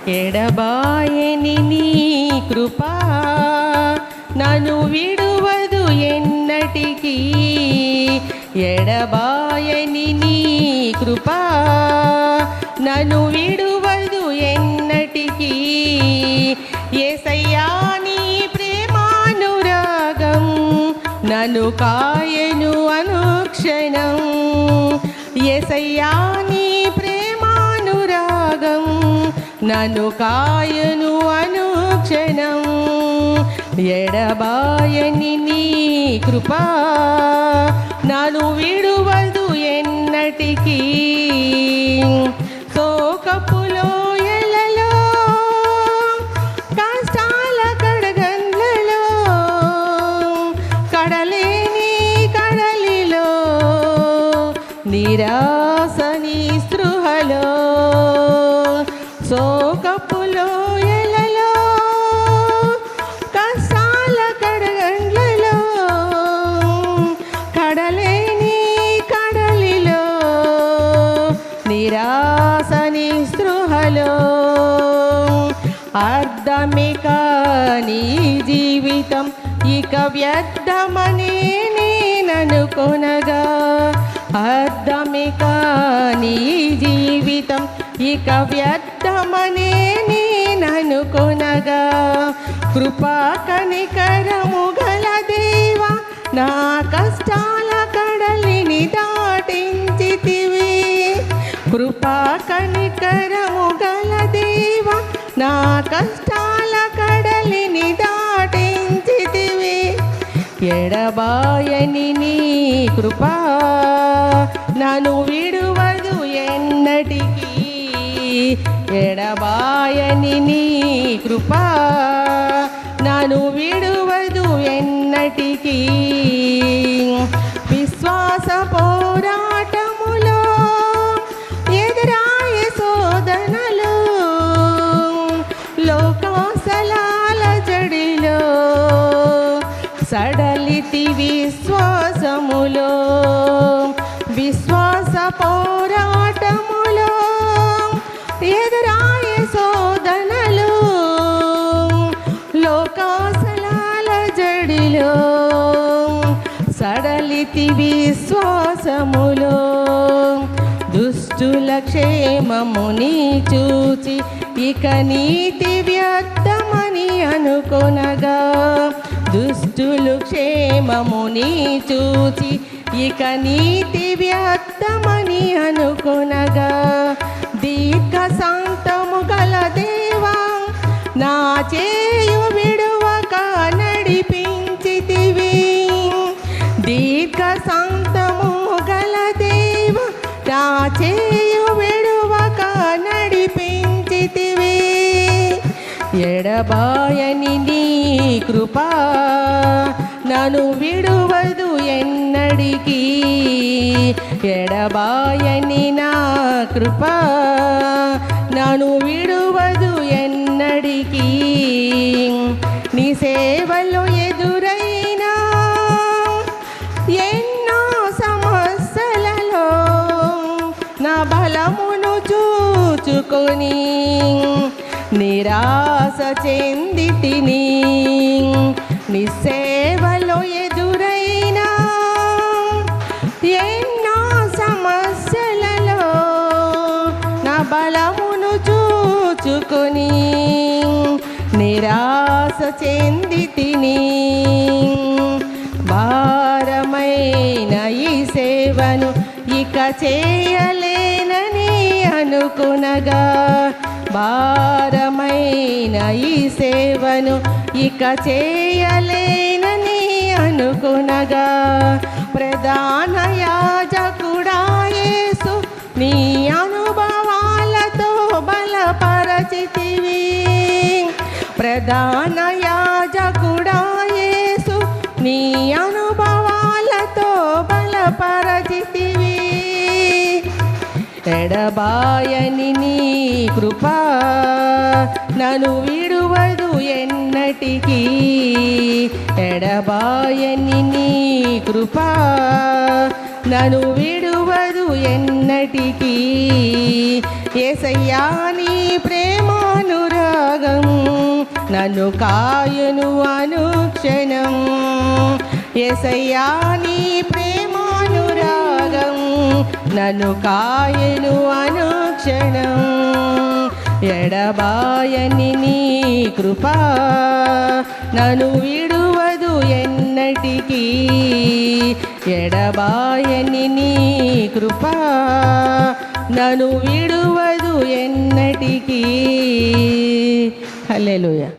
ఎడబాయని నీ కృపా నన్ను విడువదు ఎన్నటికీ. ఎడబాయని నీ కృపా నన్ను విడువదు ఎన్నటికీ. యేసయ్యా నీ ప్రేమానురాగం నన్ను కాయను అనుక్షణం. యేసయ్యా నీ ప్రేమానురాగం నన్ను కాయను అనుక్షణం. ఎడబాయని నీ కృపా నన్ను విడువదు ఎన్నటికీ. శోకపులో ఎలలో కష్టాల కడగండ్లలో కడలేని కడలిలో నిరాశ నీ స్పృహలో. శోకపులో ఎలలో కష్టాల కడగండ్లలో కడలేని కడలిలో నిరాశ నీ స్పృహలో. అర్థమిక నీ జీవితం ఇక వ్యర్థమని నేననుకొనగా. అర్థమిక నీ జీవితం ఇక వ్యర్థమని నేననుకొనగా. కృపా కనికరము గల దేవా నా కష్టాల కడలిని దాటించితివి. కృపా కనికరము గల దేవా నా కష్టాల కడలిని దాటించితివి. ఎడబాయని నీ కృపా నన్ను విడువదు ఎన్నటికీ. ఎడబాయని నీ కృపా నన్ను విడువదు ఎన్నటికీ. విశ్వాస పోరాటములో ఎదురాయ శోధనలు లోకాసలాల జడిలో సడలితి విశ్వాసములో. విశ్వాస పోరాటములో ఎదురాయ శోధనలు లోకాసలాల జడిలో సడలితి విశ్వాసములో. దుష్టుల క్షేమముని చూచి ఇక నీతి వ్యర్థమని అనుకొనగా. దుష్టులు క్షేమముని చూచి ఇక నీతి వ్యర్థమని అనుకొనగా. దీర్ఘ శాంతము గల దేవా నా చేయు విడువక నడిపించితివి. దీర్ఘ శాంతము గల దేవా నా చేయు విడువక నడిపించితివి. ఎడబాయని నీ కృపా నన్ను విడువదు ఎన్నడికి. ఎడబాయని నా కృపా నన్ను విడువదు ఎన్నడికి. నీ సేవలో ఎదురైన ఎన్నో సమస్యలలో నా బలమును చూచుకొని నిరాశ చెందితిని. నీ సేవలో ఎదురైన ఎన్నో సమస్యలలో నా బలమును చూచుకొని నిరాశ చెందితిని. భారమైన ఈ సేవను ఇక చేయలేనని అనుకునగా. భారమైన ఈ సేవను ఇక చేయలేనని అనుకునగా. ప్రధాన యాజకుడా యేసు నీ అనుభవాలతో బలపరచితివి. ప్రధాన యాజకుడా యేసు నీ అనుభవాలతో బలపరచితివి. ఎడబాయని నీ కృపా నన్ను విడువదు ఎన్నటికీ. ఎడబాయని నీ కృపా నన్ను విడువదు ఎన్నటికీ. యేసయ్యా నీ ప్రేమను నన్ను కాయును అనుక్షణం. యేసయ్యా నీ ప్రేమానురాగం నన్ను కాయును అనుక్షణం. ఎడబాయని నీ కృపా నన్ను విడువదు ఎన్నటికీ. ఎడబాయని నీ కృపా నన్ను విడువదు ఎన్నటికీ. హల్లెలూయా.